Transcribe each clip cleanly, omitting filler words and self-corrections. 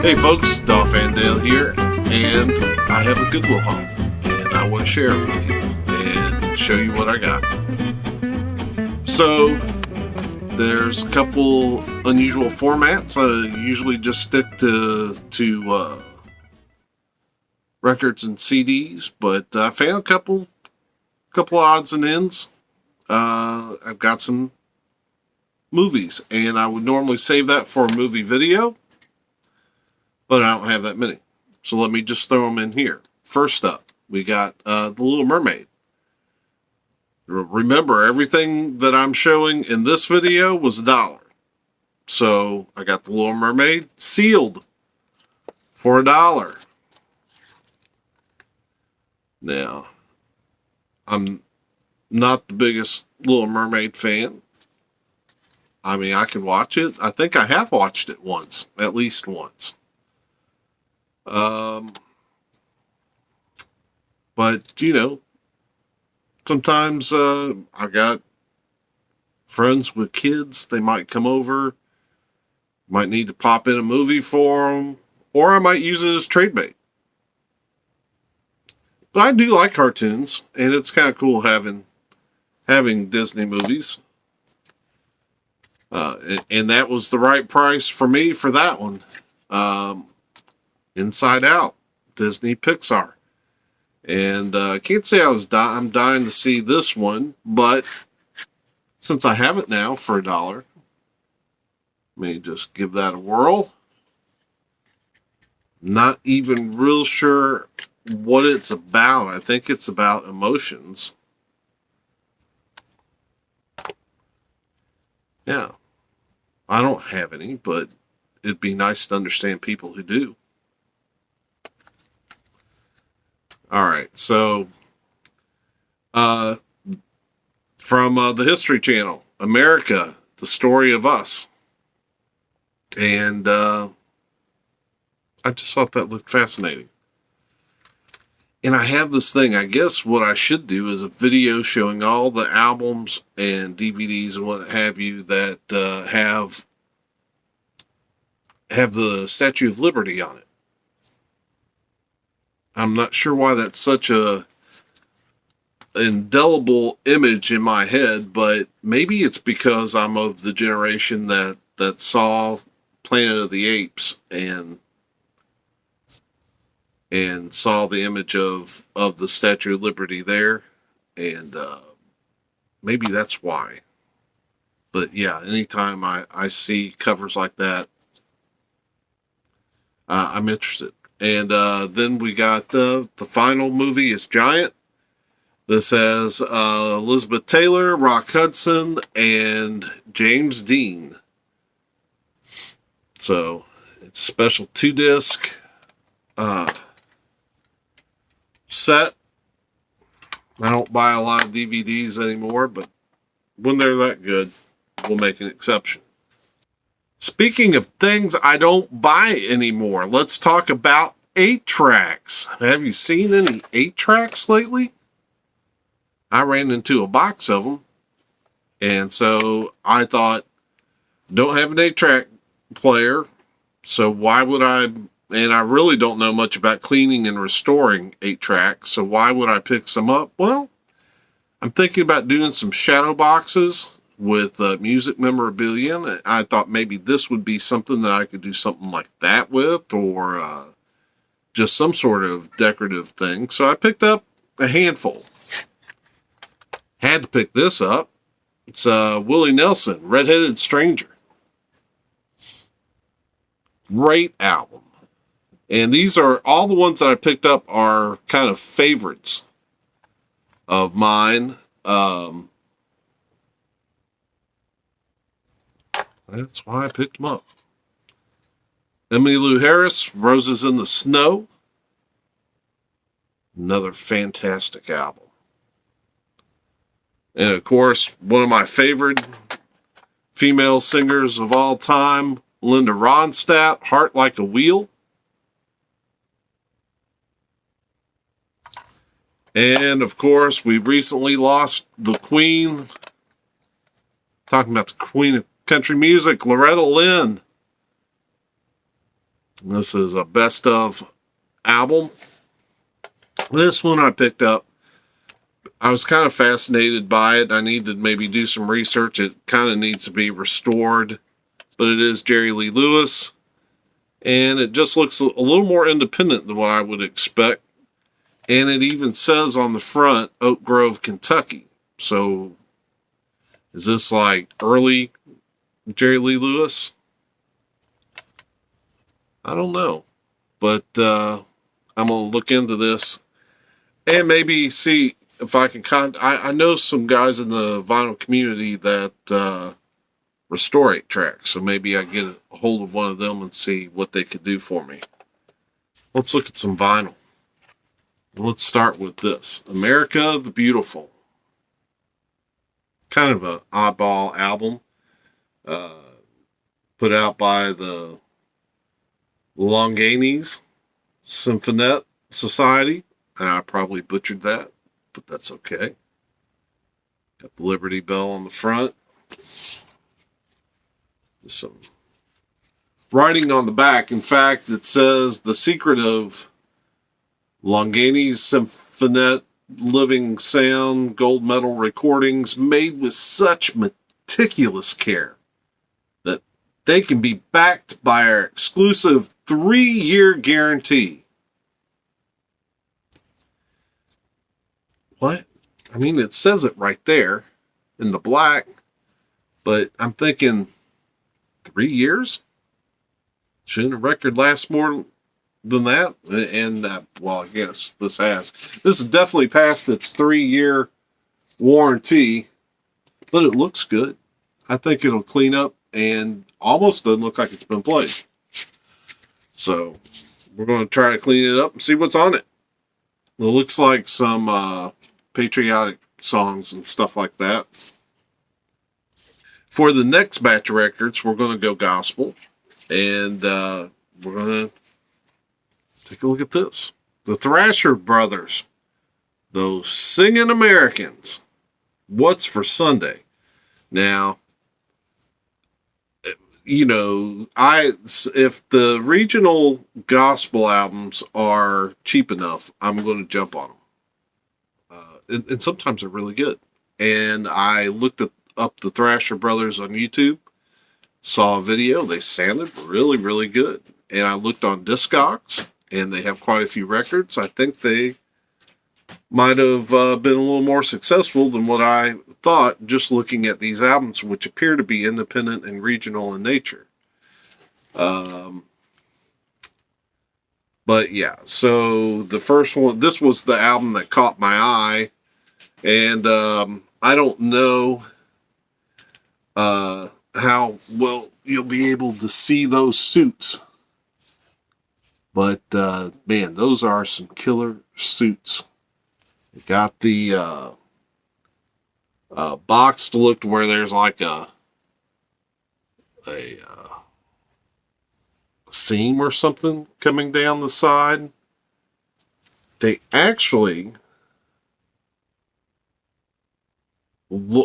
Hey folks, Dolph Andale here, and I have a Goodwill haul, and I want to share it with you and show you what I got. So, there's a couple unusual formats. I usually just stick to records and CDs, but I found a couple odds and ends. I've got some movies, and I would normally save that for a movie video, but I don't have that many. So let me just throw them in here. First up, we got The Little Mermaid. Remember, everything that I'm showing in this video was $1. So I got The Little Mermaid sealed for $1. Now, I'm not the biggest Little Mermaid fan. I mean, I can watch it. I think I have watched it once, at least once. But, you know, sometimes I've got friends with kids. They might come over, might need to pop in a movie for them, or I might use it as trade bait. But I do like cartoons, and it's kind of cool having Disney movies. And that was the right price for me for that one. Inside Out, Disney Pixar. And I can't say I'm dying to see this one, but since I have it now for $1, let me just give that a whirl. Not even real sure what it's about. I think it's about emotions. Yeah. I don't have any, but it'd be nice to understand people who do. All right, so from the History Channel, America, the Story of Us. And I just thought that looked fascinating. And I have this thing. I guess what I should do is a video showing all the albums and DVDs and what have you that have the Statue of Liberty on it. I'm not sure why that's such a indelible image in my head, but maybe it's because I'm of the generation that saw Planet of the Apes and saw the image of the Statue of Liberty there, and maybe that's why. But yeah, anytime I see covers like that, I'm interested. And then we got the final movie is Giant. This has Elizabeth Taylor, Rock Hudson, and James Dean. So it's special 2-disc set. I don't buy a lot of DVDs anymore, but when they're that good, we'll make an exception. Speaking of things I don't buy anymore, let's talk about 8-tracks. Have you seen any 8-tracks lately? I ran into a box of them, and so I thought, don't have an 8-track player, so why would I? And I really don't know much about cleaning and restoring 8-tracks, so why would I pick some up? Well, I'm thinking about doing some shadow boxes with music memorabilia. And I thought maybe this would be something that I could do something like that with, or just some sort of decorative thing. So I picked up a handful. Had to pick this up. It's Willie Nelson, Red-Headed Stranger. Great album. And these are all the ones that I picked up are kind of favorites of mine. That's why I picked them up. Emmylou Harris, Roses in the Snow. Another fantastic album. And of course, one of my favorite female singers of all time, Linda Ronstadt, Heart Like a Wheel. And of course, we recently lost the Queen. Talking about the Queen of country music, Loretta Lynn. This is a best of album. This one I picked up. I was kind of fascinated by it. I need to maybe do some research. It kind of needs to be restored, but it is Jerry Lee Lewis, and it just looks a little more independent than what I would expect. And it even says on the front, Oak Grove, Kentucky. So is this like early Jerry Lee Lewis? I don't know. But I'm going to look into this and maybe see if I can I know some guys in the vinyl community that restore 8-tracks. So maybe I get a hold of one of them and see what they could do for me. Let's look at some vinyl. Let's start with this. America the Beautiful. Kind of an oddball album. Put out by the Longanis Symphonette Society. And I probably butchered that, but that's okay. Got the Liberty Bell on the front. Just some writing on the back. In fact, it says the secret of Longani's Symphonette Living Sound Gold Medal recordings made with such meticulous care that they can be backed by our exclusive 3-year guarantee. What? I mean, it says it right there in the black, but I'm thinking 3 years? Shouldn't a record last more than that? And, well, I guess this has. This is definitely past its 3-year warranty, but it looks good. I think it'll clean up and almost doesn't look like it's been played. So we're going to try to clean it up and see what's on it. It looks like some patriotic songs and stuff like that. For the next batch of records, we're going to go gospel. And we're going to take a look at this. The Thrasher Brothers. Those Singing Americans. What's for Sunday? Now, you know, if the regional gospel albums are cheap enough, I'm going to jump on them. And sometimes they're really good. And I looked up the Thrasher Brothers on YouTube, saw a video. They sounded really, really good. And I looked on Discogs, and they have quite a few records. I think they might have been a little more successful than what I thought just looking at these albums, which appear to be independent and regional in nature. But yeah, so the first one, this was the album that caught my eye. And I don't know how well you'll be able to see those suits. But, man, those are some killer suits. You got the boxed look to where there's like a seam or something coming down the side. They actually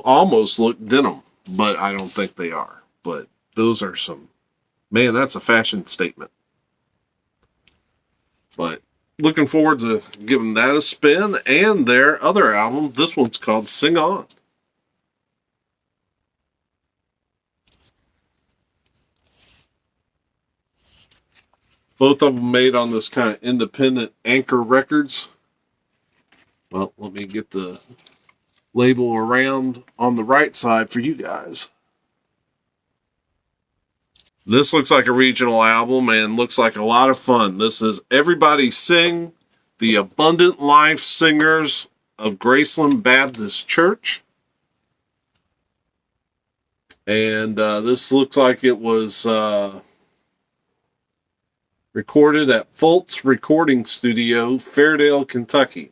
almost look denim, but I don't think they are. But those are some, man, that's a fashion statement. But looking forward to giving that a spin. And their other album, this one's called Sing On. Both of them made on this kind of independent Anchor Records. Well, let me get the label around on the right side for you guys. This looks like a regional album and looks like a lot of fun. This is Everybody Sing, the Abundant Life Singers of Graceland Baptist Church. And this looks like it was recorded at Fultz Recording Studio, Fairdale, Kentucky.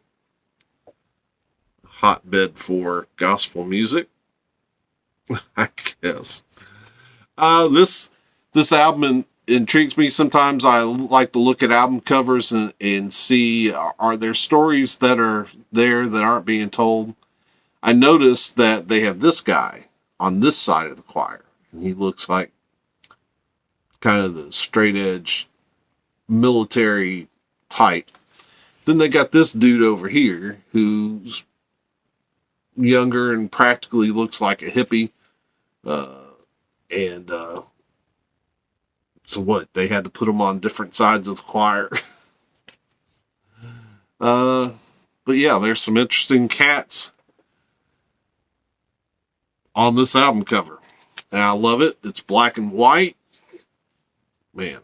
Hotbed for gospel music, I guess. This album intrigues me. Sometimes I like to look at album covers and see, are there stories that are there that aren't being told? I noticed that they have this guy on this side of the choir, and he looks like kind of the straight edge military type. Then they got this dude over here who's younger and practically looks like a hippie. And so what? They had to put them on different sides of the choir. But yeah, there's some interesting cats on this album cover. And I love it. It's black and white. Man.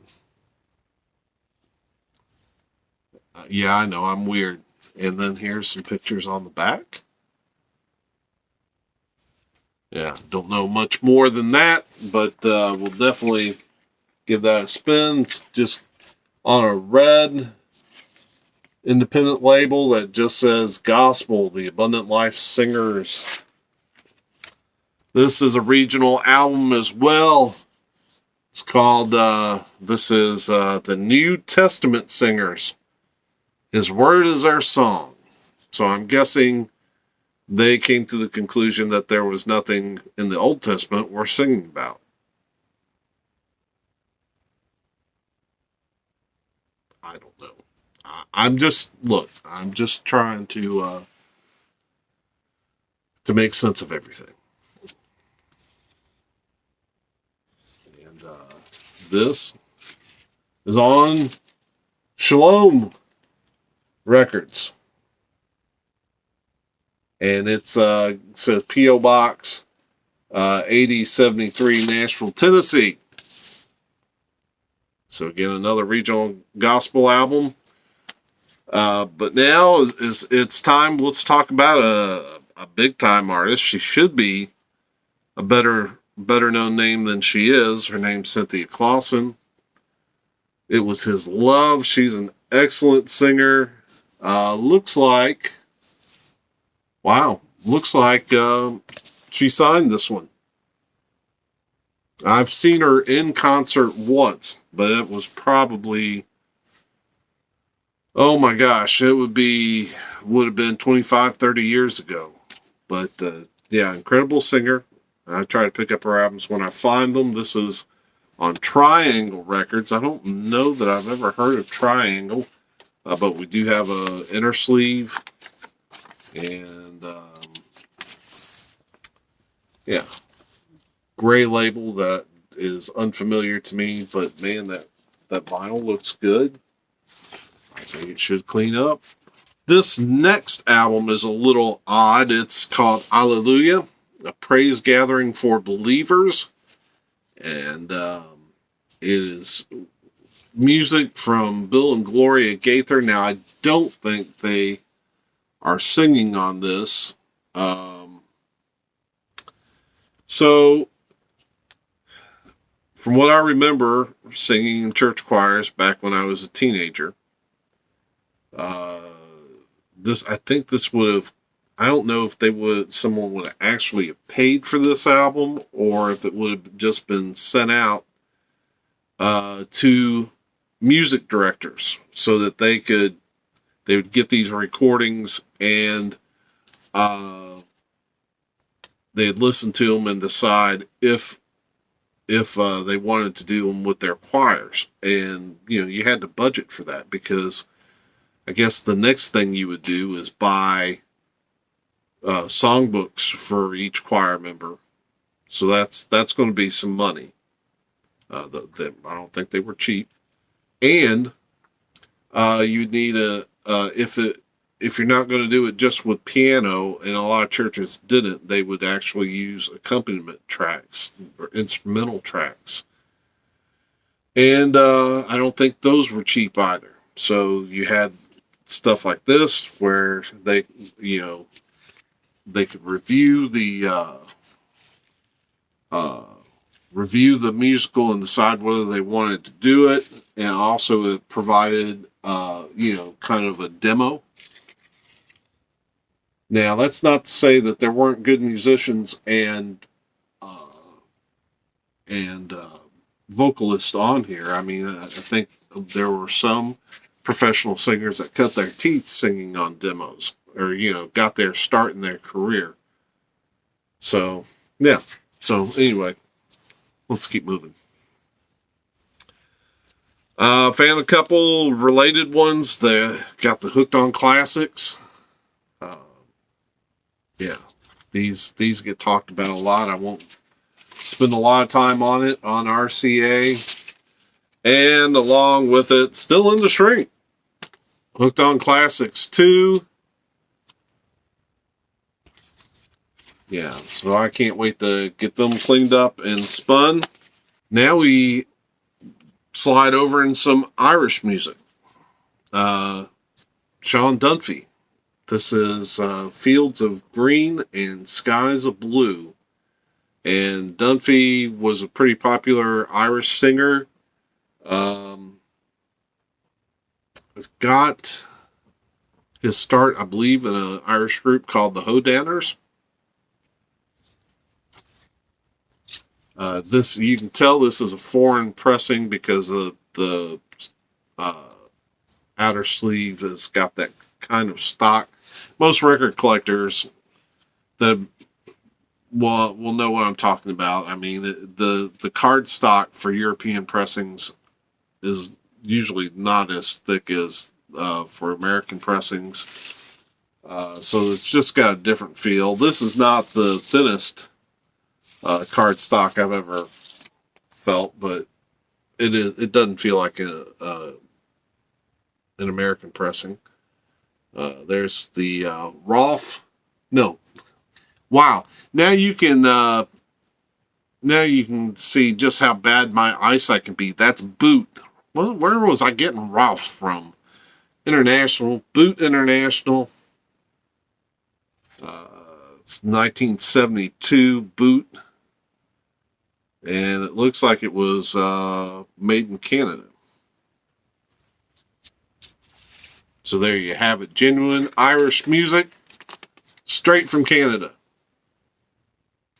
Yeah, I know, I'm weird. And then here's some pictures on the back. Yeah, don't know much more than that, but we'll definitely give that a spin. It's just on a red independent label that just says Gospel, the Abundant Life Singers. This is a regional album as well. It's called, this is the New Testament Singers. His Word is Our Song. So I'm guessing they came to the conclusion that there was nothing in the Old Testament worth singing about. I don't know. I'm just trying to make sense of everything. And this is on Shalom Records. And it says P.O. Box 8073 Nashville, Tennessee. So again, another regional gospel album. But now it's time. Let's talk about a big time artist. She should be a better known name than she is. Her name's Cynthia Clausen. It was his love. She's an excellent singer. Looks like she signed this one. I've seen her in concert once, but it was probably, oh my gosh, it would have been 25, 30 years ago. But yeah, incredible singer. I try to pick up her albums when I find them. This is on Triangle Records. I don't know that I've ever heard of Triangle, but we do have a inner sleeve. And yeah, gray label that is unfamiliar to me, but man, that vinyl looks good. I think it should clean up. This next album is a little odd. It's called Alleluia, a praise gathering for believers. And it is music from Bill and Gloria Gaither. Now, I don't think they are singing on this. So, from what I remember singing in church choirs back when I was a teenager, I think this would have, I don't know if someone would have actually have paid for this album, or if it would have just been sent out to music directors so that they would get these recordings and they'd listen to them and decide if they wanted to do them with their choirs. And you had to budget for that, because I guess the next thing you would do is buy songbooks for each choir member. So that's going to be some money. I don't think they were cheap. And you'd need if you're not going to do it just with piano, and a lot of churches didn't, they would actually use accompaniment tracks or instrumental tracks. And I don't think those were cheap either. So you had stuff like this where they could review the musical and decide whether they wanted to do it. And also it provided kind of a demo. Now, that's not to say that there weren't good musicians and vocalists on here. I mean, I think there were some professional singers that cut their teeth singing on demos, or got their start in their career. So yeah. So anyway, let's keep moving. Found a couple related ones that got the Hooked on Classics. Uh, yeah, these get talked about a lot. I won't spend a lot of time on it on RCA. And along with it, still in the shrink, Hooked on Classics 2. Yeah, so I can't wait to get them cleaned up and spun. Now we slide over in some Irish music. Sean Dunphy. This is Fields of Green and Skies of Blue. And Dunphy was a pretty popular Irish singer. Has got his start, I believe, in an Irish group called the Hodanners. This, you can tell this is a foreign pressing because the outer sleeve has got that kind of stock. Most record collectors that will know what I'm talking about. I mean, the card stock for European pressings is usually not as thick as for American pressings. So it's just got a different feel. This is not the thinnest card stock I've ever felt, but it doesn't feel like an American pressing. There's the Rolf. No, wow! Now you can see just how bad my eyesight can be. That's Boot. Well, where was I getting Rolf from? International, Boot International. It's 1972 Boot. And it looks like it was made in Canada. So there you have it. Genuine Irish music, straight from Canada.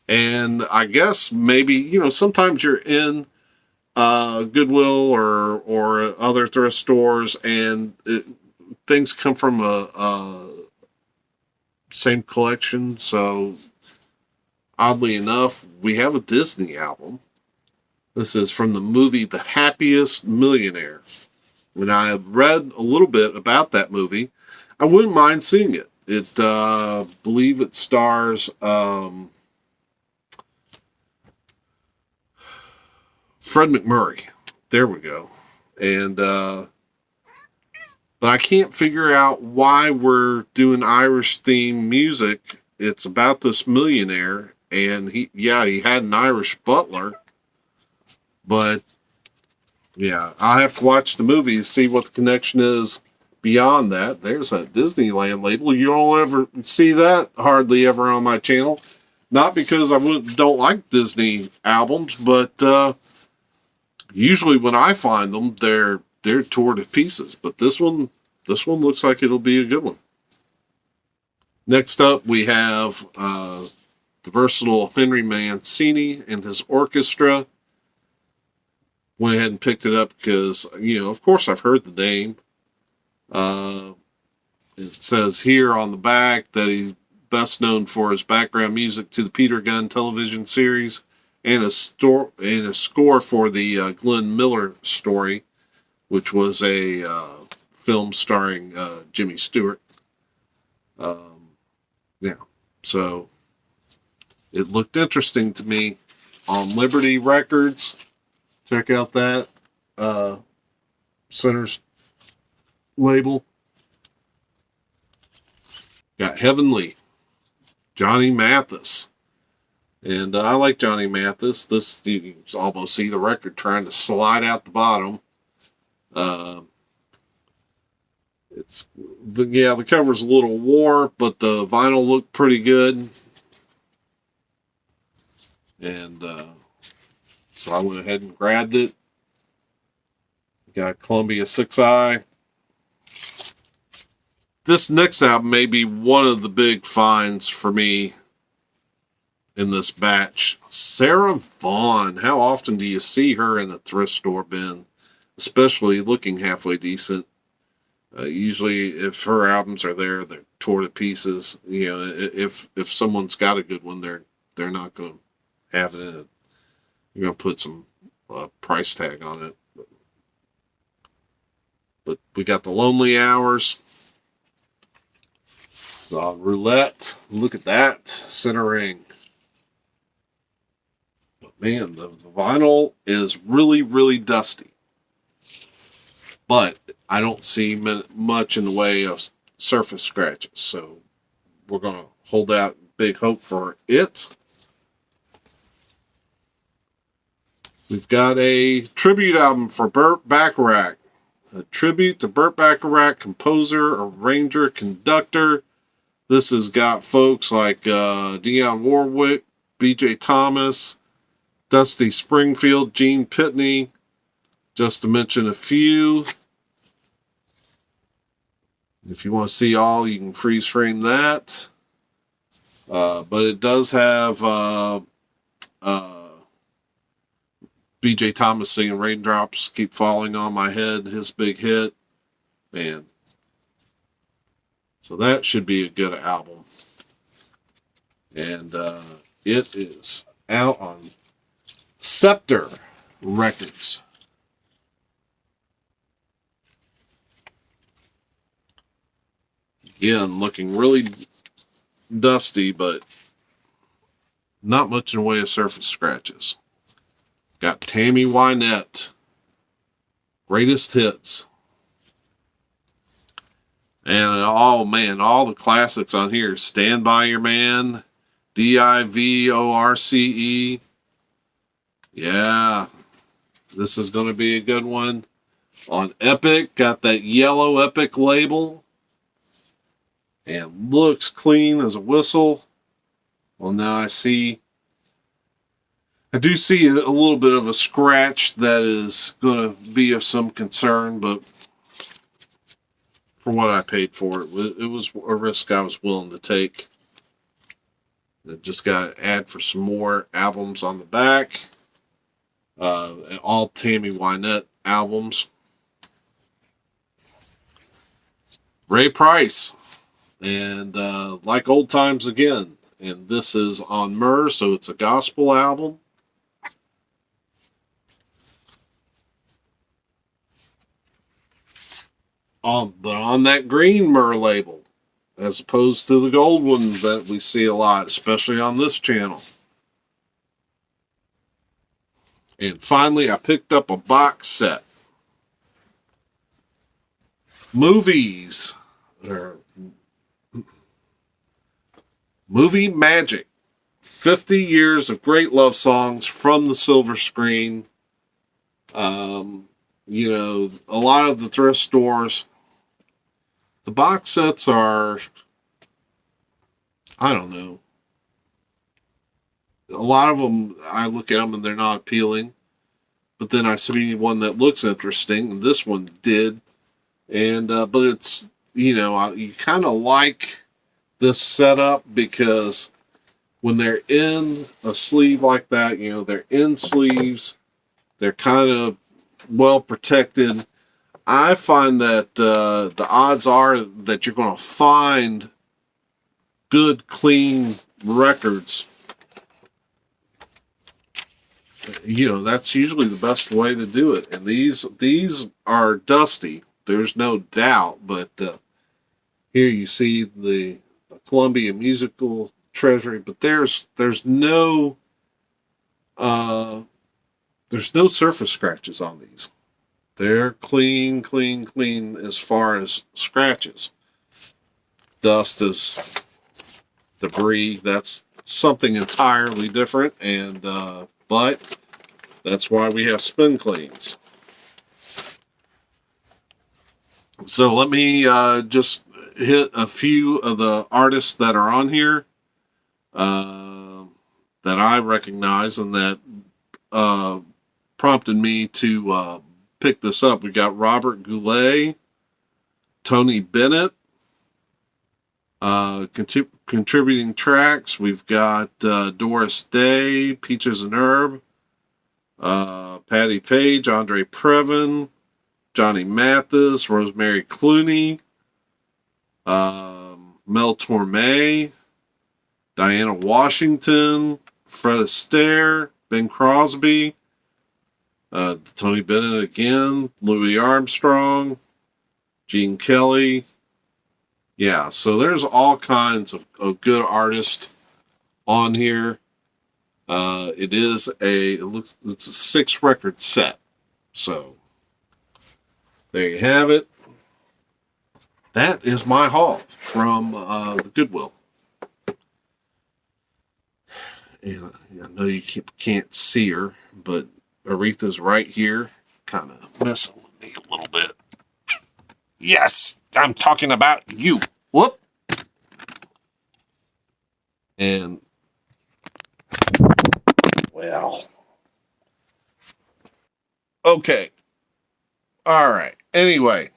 And I guess maybe, sometimes you're in Goodwill or other thrift stores, and things come from a same collection. So oddly enough, we have a Disney album. This is from the movie The Happiest Millionaire. When I read a little bit about that movie, I wouldn't mind seeing it. I believe it stars Fred McMurray. There we go. And but I can't figure out why we're doing Irish themed music. It's about this millionaire, and he had an Irish butler, but yeah, I'll have to watch the movie to see what the connection is beyond that. There's a Disneyland label. You don't ever see that hardly ever on my channel. Not because I don't like Disney albums, but usually when I find them, they're torn to pieces. But this one looks like it'll be a good one. Next up, we have the versatile Henry Mancini and his orchestra. Went ahead and picked it up because, of course I've heard the name. It says here on the back that he's best known for his background music to the Peter Gunn television series and a score for the Glenn Miller story, which was a film starring Jimmy Stewart. So it looked interesting to me on Liberty Records. Check out that Center's label. Got Heavenly, Johnny Mathis. And I like Johnny Mathis. This, you can almost see the record trying to slide out the bottom. The cover's a little wore, but the vinyl looked pretty good. And so I went ahead and grabbed it. Got Columbia 6i. This next album may be one of the big finds for me in this batch. Sarah Vaughan. How often do you see her in a thrift store bin? Especially looking halfway decent. Usually if her albums are there, they're tore to pieces. If someone's got a good one, they're not going to have it in it. You're going to put some price tag on it. But we got the Lonely Hours. So roulette. Look at that centering. But man, the vinyl is really, really dusty. But I don't see much in the way of surface scratches. So we're going to hold out big hope for it. We've got a tribute album for Burt Bacharach. A tribute to Burt Bacharach, composer, arranger, conductor. This has got folks like Dionne Warwick, B.J. Thomas, Dusty Springfield, Gene Pitney, just to mention a few. If you want to see all, you can freeze frame that. But it does have B.J. Thomas singing Raindrops Keep Falling on My Head, his big hit. Man. So that should be a good album. And it is out on Scepter Records. Again, looking really dusty, but not much in the way of surface scratches. Got Tammy Wynette, Greatest Hits. And oh man, all the classics on here. Stand By Your Man, Divorce. Yeah, this is going to be a good one. On Epic, got that yellow Epic label. And looks clean as a whistle. Well, now I do see a little bit of a scratch that is going to be of some concern, but for what I paid for it, it was a risk I was willing to take. I just got to add for some more albums on the back. All Tammy Wynette albums. Ray Price. And Like Old Times Again. And this is on Myrrh, so it's a gospel album. But on that green Myrrh label, as opposed to the gold one that we see a lot, especially on this channel. And finally, I picked up a box set. Movies. Movie Magic. 50 years of great love songs from the silver screen. You know, a lot of the thrift stores, the box sets are, I don't know. A lot of them, I look at them and they're not appealing. But then I see one that looks interesting, and this one did. And but it's, you know, you kind of like this setup because when they're in a sleeve like that, you know, they're in sleeves, they're kind of well protected. I find that the odds are that you're going to find good, clean records. You know, that's usually the best way to do it. And these are dusty. There's no doubt. But here you see the Columbia Musical Treasury. But there's no surface scratches on these. They're clean as far as scratches. Dust is debris. That's something entirely different. And but that's why we have spin cleans. So let me just hit a few of the artists that are on here that I recognize and that prompted me to pick this up. We got Robert Goulet, Tony Bennett, contributing tracks. We've got Doris Day, Peaches and Herb, Patty Page, Andre Previn, Johnny Mathis, Rosemary Clooney, Mel Torme, Diana Washington, Fred Astaire, Ben Crosby, Tony Bennett again, Louis Armstrong, Gene Kelly. Yeah, so there's all kinds of good artists on here. It's a 6-record set. So there you have it. That is my haul from the Goodwill. And I know you can't see her, but Aretha's right here, kind of messing with me a little bit. Yes, I'm talking about you. Whoop. And, well, okay. All right. Anyway,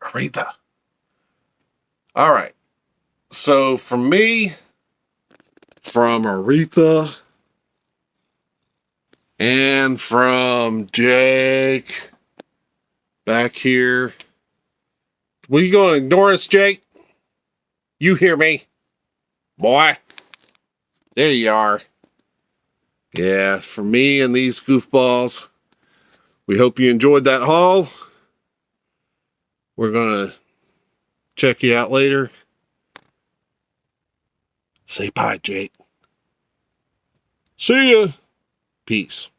Aretha. All right. So for me, from Aretha, and from Jake back here. Were you going to ignore us, Jake? You hear me? Boy. There you are. Yeah, for me and these goofballs, we hope you enjoyed that haul. We're going to check you out later. Say bye, Jake. See ya. Peace.